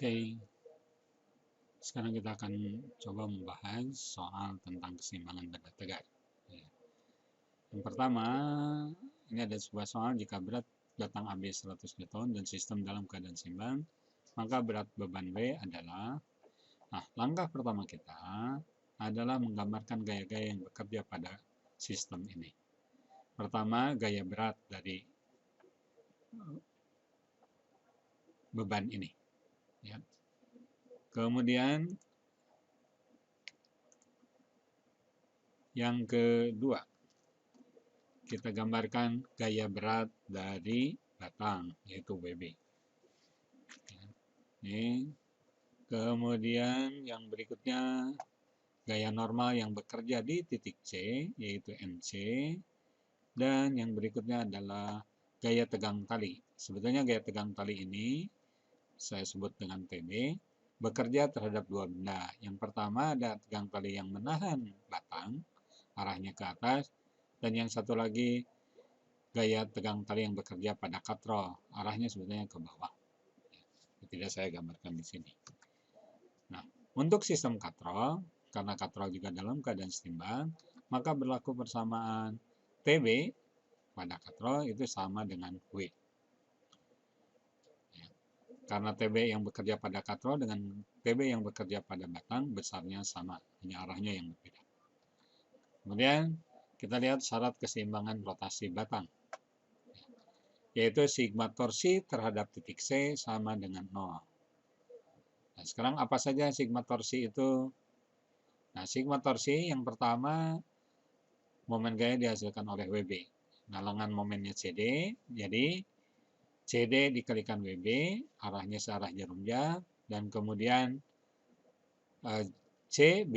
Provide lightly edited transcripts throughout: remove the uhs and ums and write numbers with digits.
Oke, sekarang kita akan coba membahas soal tentang keseimbangan benda tegak. Ya. Yang pertama, ini ada sebuah soal jika berat batang AB 100 Newton dan sistem dalam keadaan seimbang, maka berat beban W adalah. Nah, langkah pertama kita adalah menggambarkan gaya-gaya yang bekerja pada sistem ini. Pertama, gaya berat dari beban ini. Ya. Kemudian yang kedua, kita gambarkan gaya berat dari batang, yaitu WB. Ini. Kemudian yang berikutnya, gaya normal yang bekerja di titik C, yaitu MC. Dan yang berikutnya adalah gaya tegang tali. Sebetulnya gaya tegang tali ini, saya sebut dengan TB, bekerja terhadap dua benda. Yang pertama ada tegang tali yang menahan batang, arahnya ke atas. Dan yang satu lagi, gaya tegang tali yang bekerja pada katrol, arahnya sebetulnya ke bawah. Tidak saya gambarkan di sini. Nah, untuk sistem katrol, karena katrol juga dalam keadaan seimbang, maka berlaku persamaan TB pada katrol itu sama dengan W. Ya. Karena TB yang bekerja pada katrol dengan TB yang bekerja pada batang besarnya sama, hanya arahnya yang berbeda. Kemudian kita lihat syarat keseimbangan rotasi batang, yaitu sigma torsi terhadap titik C sama dengan 0. Nah, sekarang apa saja sigma torsi itu? Nah, sigma torsi yang pertama, momen gaya dihasilkan oleh WB. Nalangan momennya CD, jadi CD dikalikan WB, arahnya searah jarum jam, dan kemudian CB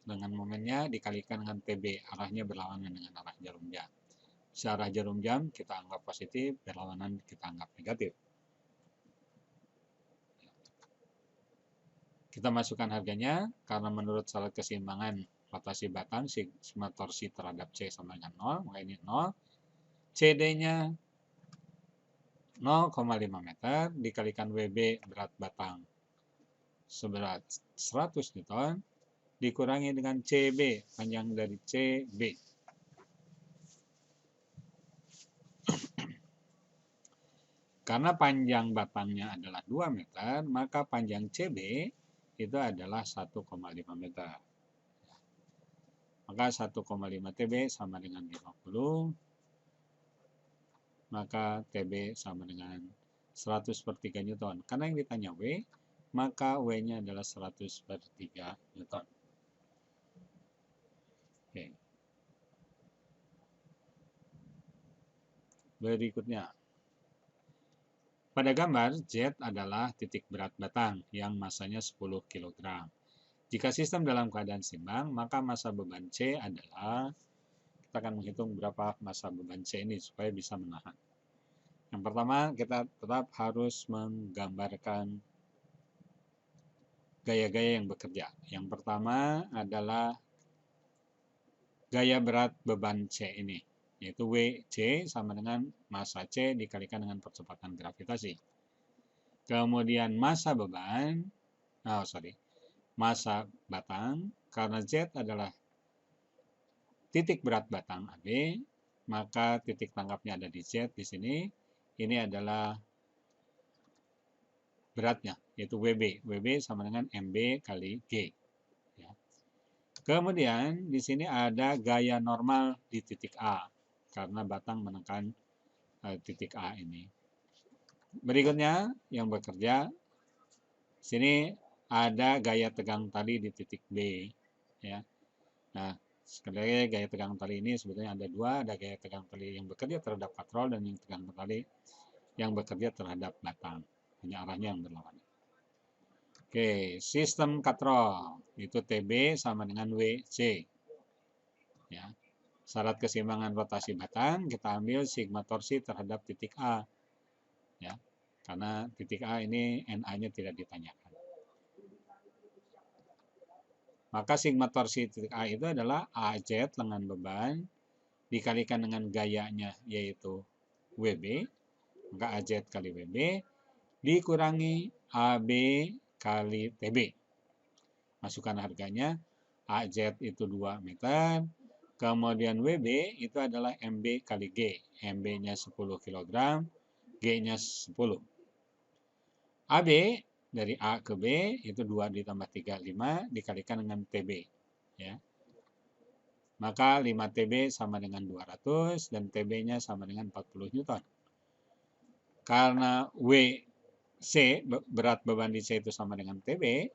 dengan momennya dikalikan dengan TB, arahnya berlawanan dengan arah jarum jam. Searah jarum jam kita anggap positif, berlawanan kita anggap negatif. Kita masukkan harganya, karena menurut syarat keseimbangan rotasi batang, sigma torsi terhadap C sama dengan 0, maka ini 0. CD-nya 0,5 meter dikalikan WB berat batang seberat 100 Newton dikurangi dengan CB, panjang dari CB. Karena panjang batangnya adalah 2 meter, maka panjang CB itu adalah 1,5 meter. Maka 1,5 TB sama dengan 50, maka TB sama dengan 100 per 3 Newton. Karena yang ditanya W, maka W-nya adalah 100 per 3 Newton. Oke. Berikutnya. Pada gambar, Z adalah titik berat batang yang masanya 10 kg. Jika sistem dalam keadaan seimbang, maka massa beban C adalah, kita akan menghitung berapa massa beban C ini supaya bisa menahan. Yang pertama, kita tetap harus menggambarkan gaya-gaya yang bekerja. Yang pertama adalah gaya berat beban C ini, yaitu WC sama dengan massa C dikalikan dengan percepatan gravitasi. Kemudian massa beban, massa batang, karena Z adalah titik berat batang AB, maka titik tangkapnya ada di Z di sini. Ini adalah beratnya, yaitu WB. WB sama dengan MB kali G. Ya. Kemudian di sini ada gaya normal di titik A, karena batang menekan titik A ini. Berikutnya yang bekerja, sini ada gaya tegang tali di titik B. Ya. Nah, sekali lagi gaya tegang tali ini sebetulnya ada dua, ada gaya tegang tali yang bekerja terhadap katrol dan yang tegang tali yang bekerja terhadap batang. Hanya arahnya yang berlawanan. Oke, sistem katrol itu TB sama dengan WC. Ya. Syarat keseimbangan rotasi batang kita ambil sigma torsi terhadap titik A. Ya. Karena titik A ini NA-nya tidak ditanyakan. Maka sigma torsi titik A itu adalah AZ lengan beban dikalikan dengan gayanya yaitu WB, maka AZ kali WB dikurangi AB kali TB. Masukkan harganya, AZ itu 2 meter, kemudian WB itu adalah MB kali G. MB-nya 10 kg, G-nya 10. AB dari A ke B itu 2 ditambah 3, 5 dikalikan dengan TB. Ya. Maka 5 TB sama dengan 200 dan TB-nya sama dengan 40 Newton. Karena WC, berat beban di C itu sama dengan TB,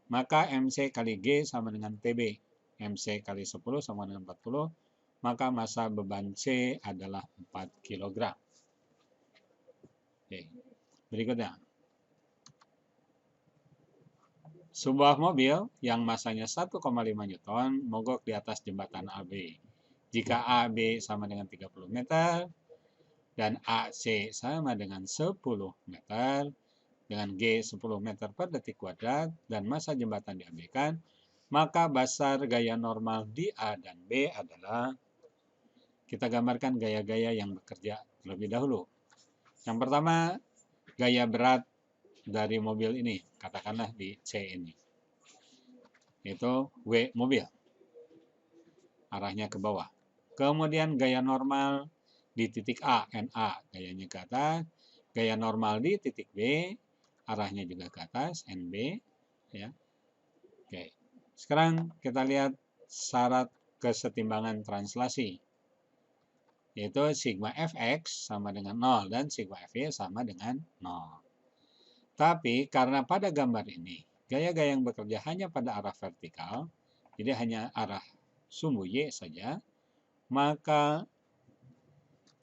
maka MC kali G sama dengan TB. MC kali 10 sama dengan 40, maka massa beban C adalah 4 kg. Oke. Berikutnya. Sebuah mobil yang masanya 1,5 Newton mogok di atas jembatan AB. Jika AB sama dengan 30 meter dan AC sama dengan 10 meter dengan G 10 meter per detik kuadrat dan massa jembatan diambilkan, maka besar gaya normal di A dan B adalah, kita gambarkan gaya-gaya yang bekerja terlebih dahulu. Yang pertama, gaya berat dari mobil ini, katakanlah di C ini. Itu W mobil. Arahnya ke bawah. Kemudian gaya normal di titik A, NA, gayanya ke atas. Gaya normal di titik B, arahnya juga ke atas, NB. Ya. Oke. Sekarang kita lihat syarat kesetimbangan translasi. Yaitu sigma fx sama dengan 0 dan sigma fy sama dengan 0. Tapi karena pada gambar ini, gaya-gaya yang bekerja hanya pada arah vertikal, jadi hanya arah sumbu Y saja, maka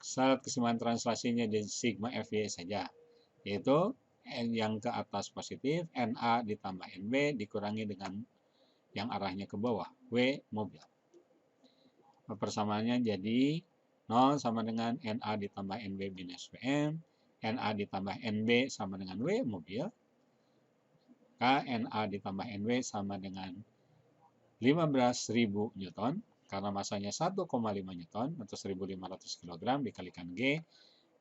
syarat kesetimbangan translasinya di sigma fy saja, yaitu N yang ke atas positif, NA ditambah NB dikurangi dengan yang arahnya ke bawah, W mobil. Persamaannya jadi 0 sama dengan NA ditambah NB minus WM, NA ditambah NB sama dengan W mobil, NA ditambah NW sama dengan 15.000 Newton, karena masanya 1,5 Newton atau 1.500 kg dikalikan G,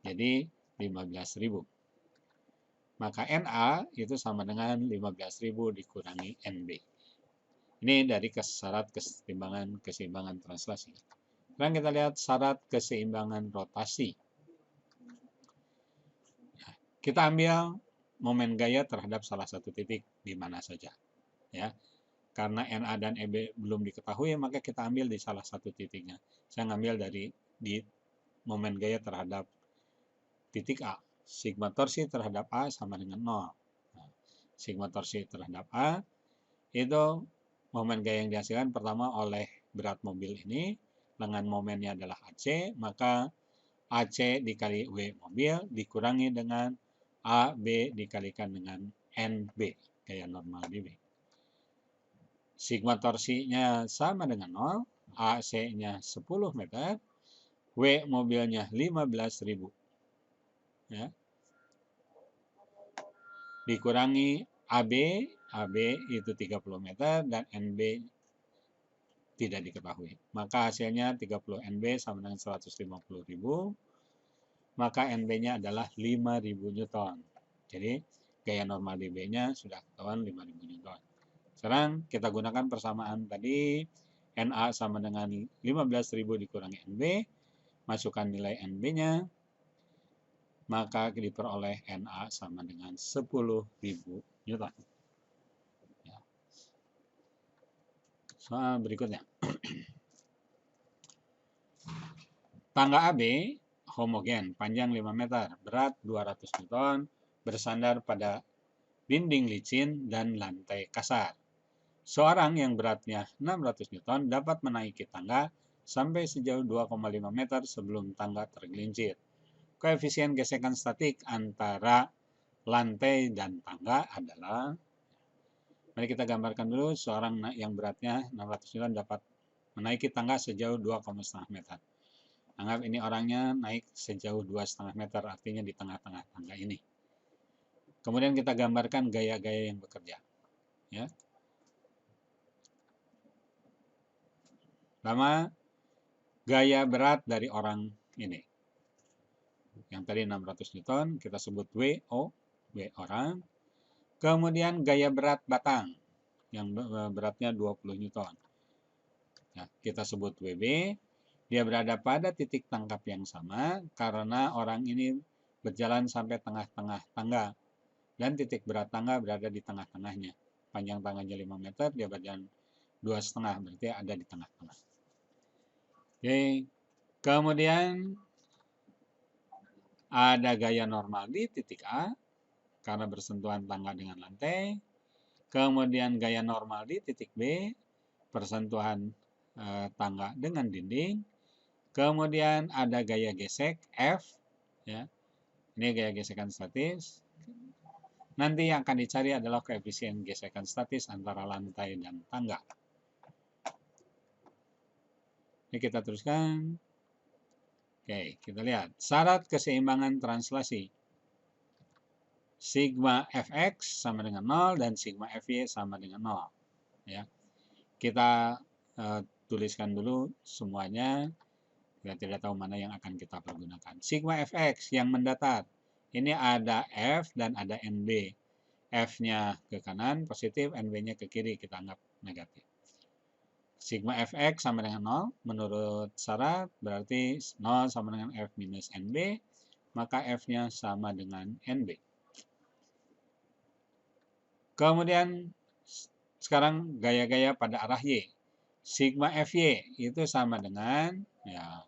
jadi 15.000. Maka NA itu sama dengan 15.000 dikurangi NB. Ini dari syarat keseimbangan translasi. Sekarang kita lihat syarat keseimbangan rotasi. Kita ambil momen gaya terhadap salah satu titik di mana saja. Ya. Karena NA dan EB belum diketahui, maka kita ambil di salah satu titiknya. Saya ngambil di momen gaya terhadap titik A. Sigma torsi terhadap A sama dengan 0. Nah, sigma torsi terhadap A itu momen gaya yang dihasilkan pertama oleh berat mobil ini, dengan momennya adalah AC, maka AC dikali W mobil dikurangi dengan AB dikalikan dengan NB, gaya normal di B. Sigma torsinya sama dengan 0, AC-nya 10 meter, W mobilnya 15.000. Ya. Dikurangi AB itu 30 meter dan NB tidak diketahui. Maka hasilnya 30 NB sama dengan 150.000. Maka NB-nya adalah 5.000 Newton. Jadi gaya normal dB-nya sudah ketahuan 5.000 Newton. Sekarang kita gunakan persamaan tadi, NA sama dengan 15.000 dikurangi NB, masukkan nilai NB-nya, maka diperoleh NA sama dengan 10.000 Newton. Ya. Soal berikutnya. Tangga AB homogen, panjang 5 meter, berat 200 Newton, bersandar pada dinding licin dan lantai kasar. Seorang yang beratnya 600 Newton dapat menaiki tangga sampai sejauh 2,5 meter sebelum tangga tergelincir. Koefisien gesekan statik antara lantai dan tangga adalah, mari kita gambarkan dulu, seorang yang beratnya 600 Newton dapat menaiki tangga sejauh 2,5 meter. Anggap ini orangnya naik sejauh 2,5 meter, artinya di tengah-tengah tangga ini. Kemudian kita gambarkan gaya-gaya yang bekerja. Ya. Pertama, gaya berat dari orang ini. Yang tadi 600 Newton, kita sebut W orang. Kemudian gaya berat batang yang beratnya 20 Newton. Nah, kita sebut WB. Dia berada pada titik tangkap yang sama karena orang ini berjalan sampai tengah-tengah tangga. Dan titik berat tangga berada di tengah-tengahnya. Panjang tangganya 5 meter, dia berjalan 2,5, berarti ada di tengah-tengah. Oke, kemudian ada gaya normal di titik A karena bersentuhan tangga dengan lantai. Kemudian gaya normal di titik B, persentuhan tangga dengan dinding. Kemudian ada gaya gesek F, ya. Ini gaya gesekan statis. Nanti yang akan dicari adalah koefisien gesekan statis antara lantai dan tangga. Ini kita teruskan. Oke, kita lihat. Syarat keseimbangan translasi. Sigma Fx sama dengan 0 dan sigma Fy sama dengan 0. Ya. Kita tuliskan dulu semuanya. Kita tidak tahu mana yang akan kita pergunakan. Sigma Fx yang mendatar. Ini ada F dan ada NB. F-nya ke kanan positif, NB-nya ke kiri kita anggap negatif. Sigma Fx sama dengan 0. Menurut syarat berarti 0 sama dengan F minus NB. Maka F-nya sama dengan NB. Kemudian sekarang gaya-gaya pada arah Y. Sigma Fy itu sama dengan ya,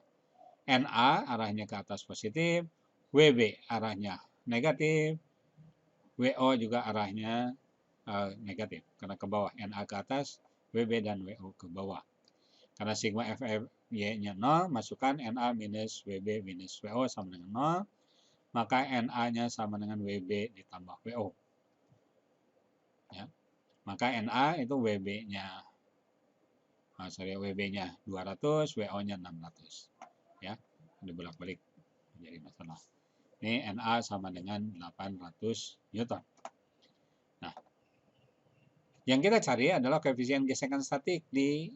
NA arahnya ke atas positif, WB arahnya negatif, WO juga arahnya negatif karena ke bawah. NA ke atas, WB dan WO ke bawah. Karena sigma Fy-nya 0, masukkan NA minus WB minus WO sama dengan 0, maka NA-nya sama dengan WB ditambah WO. Ya. Maka NA itu WB-nya WB-nya 200, WO-nya 600. Ya, dibolak-balik menjadi masalah. Ini NA sama dengan 800 Newton. Nah, yang kita cari adalah koefisien gesekan statik di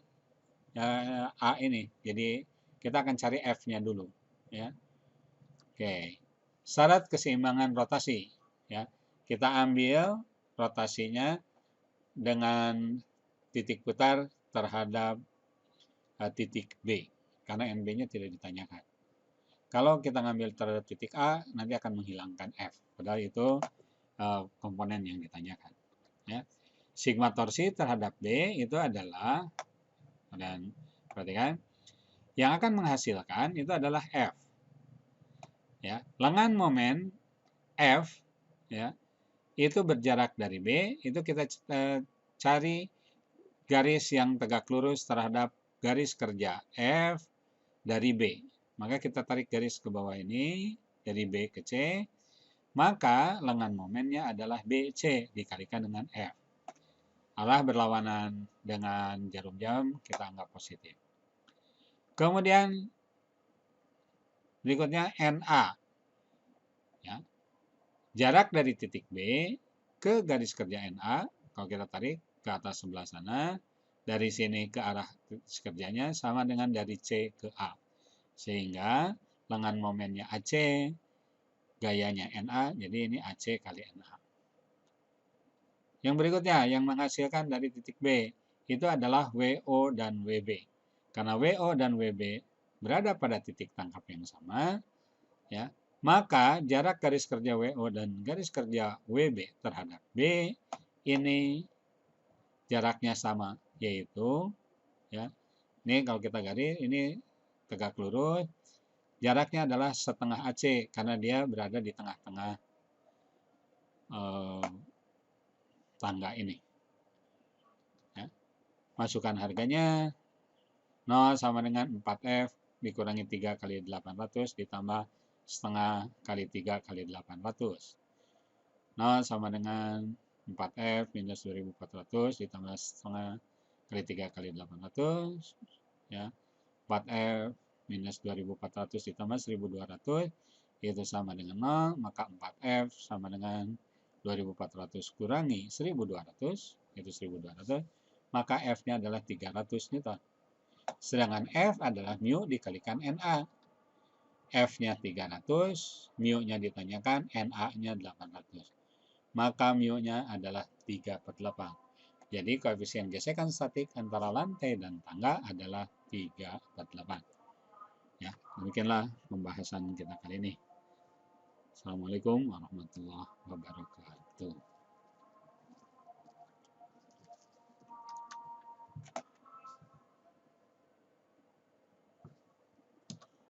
A ini. Jadi, kita akan cari F-nya dulu. Ya. Oke. Syarat keseimbangan rotasi. Ya. Kita ambil rotasinya dengan titik putar terhadap titik B. Karena NB-nya tidak ditanyakan. Kalau kita ngambil terhadap titik A, nanti akan menghilangkan F. Padahal itu komponen yang ditanyakan. Ya. Sigma torsi terhadap B itu adalah, dan perhatikan, yang akan menghasilkan itu adalah F. Ya. Lengan momen F, ya, itu berjarak dari B, itu kita cari garis yang tegak lurus terhadap garis kerja F dari B. Maka kita tarik garis ke bawah ini, dari B ke C, maka lengan momennya adalah BC dikalikan dengan F. Arah berlawanan dengan jarum jam kita anggap positif. Kemudian berikutnya NA. Ya. Jarak dari titik B ke garis kerja NA, kalau kita tarik ke atas sebelah sana, dari sini ke arah kerjanya sama dengan dari C ke A. Sehingga lengan momennya AC, gayanya NA, jadi ini AC kali NA. Yang berikutnya, yang menghasilkan dari titik B, itu adalah WO dan WB. Karena WO dan WB berada pada titik tangkap yang sama, ya, maka jarak garis kerja WO dan garis kerja WB terhadap B ini jaraknya sama, yaitu, ya, ini kalau kita garis, ini tegak lurus, jaraknya adalah setengah AC karena dia berada di tengah-tengah tangga ini. Ya. Masukkan harganya 0 sama dengan 4F dikurangi 3 kali 800 ditambah setengah kali 3 kali 800. 0 sama dengan 4F minus 2400 ditambah setengah kali 3 kali 800. Ya. 4F minus 2400 ditambah 1200 itu sama dengan 0, maka 4F sama dengan 2400 kurangi 1200, itu 1200, maka F-nya adalah 300 Newton. Sedangkan F adalah mu dikalikan NA. F-nya 300, mu-nya ditanyakan, NA-nya 800. maka mu-nya adalah 3/8. Jadi koefisien gesekan statik antara lantai dan tangga adalah 3/8. Ya, demikianlah pembahasan kita kali ini. Assalamualaikum warahmatullahi wabarakatuh.